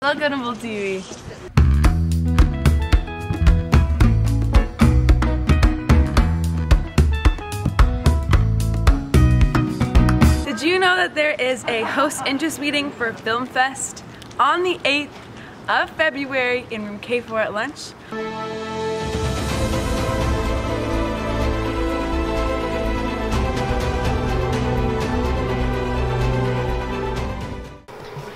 Welcome to TV. Did you know that there is a host interest meeting for Film Fest on the 8th of February in room K4 at lunch?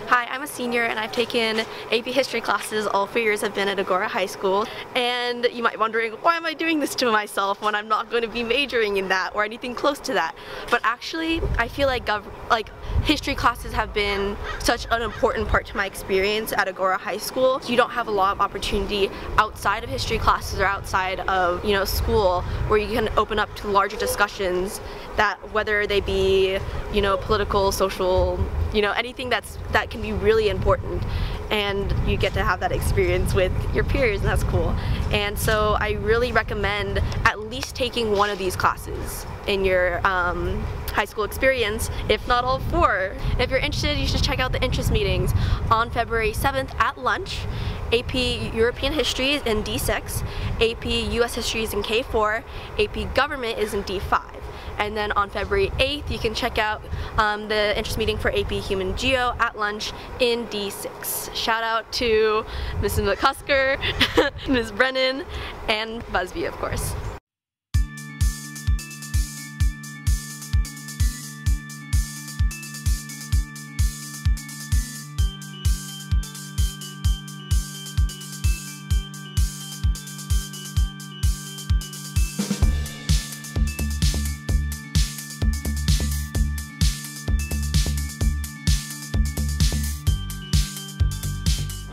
Hi, I'm a senior and I've taken AP History classes all 4 years I've been at Agoura High School. And you might be wondering, why am I doing this to myself when I'm not going to be majoring in that or anything close to that? But actually, I feel like history classes have been such an important part to my experience at Agoura High School. You don't have a lot of opportunity outside of history classes or outside of, school where you can open up to larger discussions that whether they be, political, social, anything that can be really important, and you get to have that experience with your peers, and that's cool. And so I really recommend at least taking one of these classes in your high school experience, if not all 4. If you're interested, you should check out the interest meetings on February 7th at lunch. AP European History is in D6, AP US History is in K4, AP Government is in D5. And then on February 8th, you can check out the interest meeting for AP Human Geo at lunch in D6. Shout out to Mrs. McCusker, Ms. Brennan, and Busby, of course.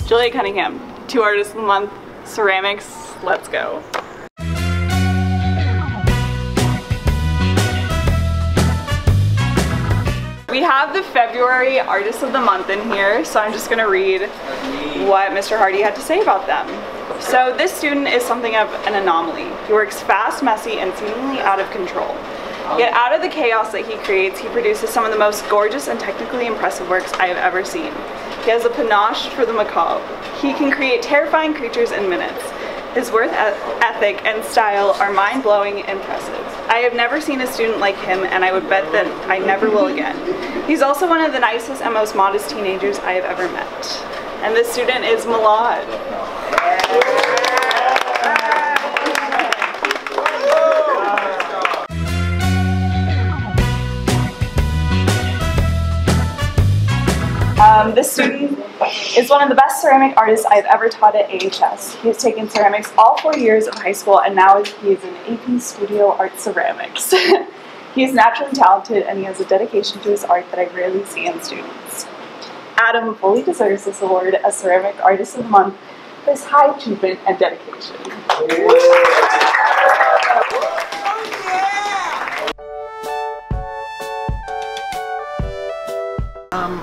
Julia Cunningham, 2 Artists of the Month, Ceramics, let's go. We have the February Artists of the Month in here, so I'm just going to read what Mr. Hardy had to say about them. So this student is something of an anomaly. He works fast, messy, and seemingly out of control. Yet out of the chaos that he creates, he produces some of the most gorgeous and technically impressive works I have ever seen. He has a panache for the macabre. He can create terrifying creatures in minutes. His work ethic and style are mind-blowing and impressive. I have never seen a student like him, and I would bet that I never will again. He's also one of the nicest and most modest teenagers I have ever met. And this student is Milad. This student is one of the best ceramic artists I've ever taught at AHS. He has taken ceramics all 4 years of high school, and now he is in AP Studio Art Ceramics. He is naturally talented, and he has a dedication to his art that I rarely see in students. Adam fully deserves this award as Ceramic Artist of the Month for his high achievement and dedication.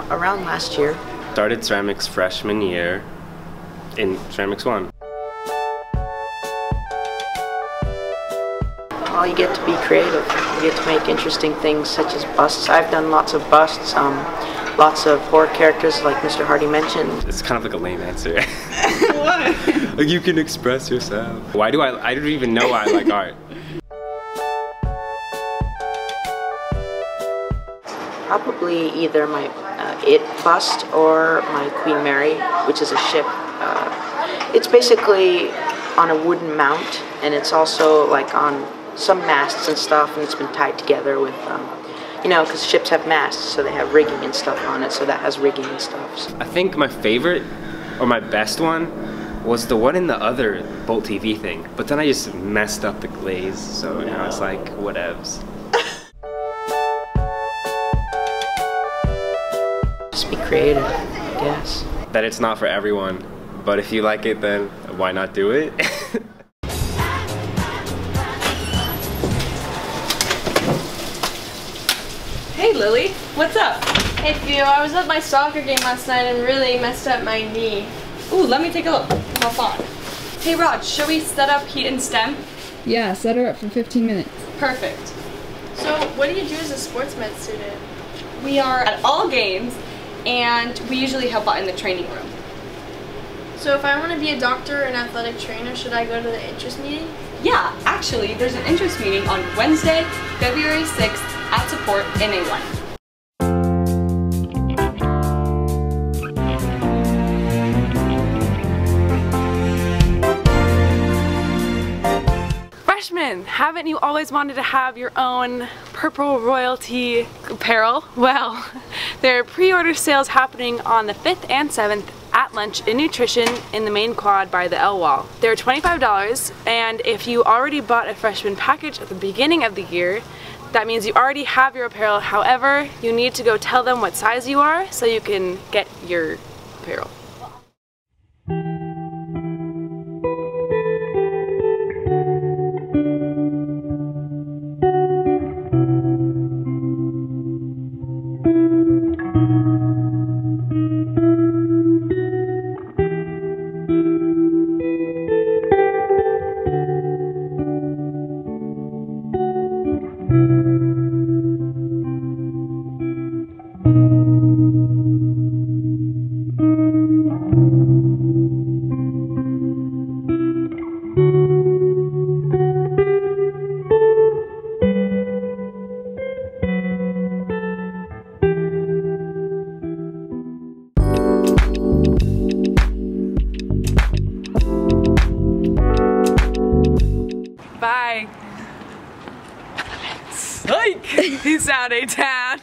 Around last year. Started ceramics freshman year in Ceramics 1. Well, you get to be creative. You get to make interesting things such as busts. I've done lots of busts, lots of horror characters like Mr. Hardy mentioned. It's kind of like a lame answer. What? Like, you can express yourself. I don't even know why I like art. Probably either my It bust or my Queen Mary, which is a ship. It's basically on a wooden mount, and it's also like on some masts and stuff, and it's been tied together with, because ships have masts, so they have rigging and stuff on it, so that has rigging and stuff. So. I think my favorite, or my best one, was the one in the other Bolt TV thing, but then I just messed up the glaze, so now it's like, whatevs. Just be creative, I guess. That it's not for everyone, but if you like it, then why not do it? Hey Lily, what's up? Hey Theo, I was at my soccer game last night and really messed up my knee. Ooh, let me take a look. Hop on. Hey Raj, shall we set up Heat and STEM? Yeah, set her up for 15 minutes. Perfect. So, what do you do as a sports med student? We are at all games, and we usually help out in the training room. So if I want to be a doctor or an athletic trainer, should I go to the interest meeting? Yeah, actually, there's an interest meeting on Wednesday, February 6th at Support in A1. Freshmen, haven't you always wanted to have your own Purple Royalty apparel? Well, there are pre-order sales happening on the 5th and 7th at lunch in nutrition in the main quad by the L wall. They're $25, and if you already bought a freshman package at the beginning of the year, that means you already have your apparel. However, you need to go tell them what size you are so you can get your apparel. Bye. Psych! Peace out, A-Town.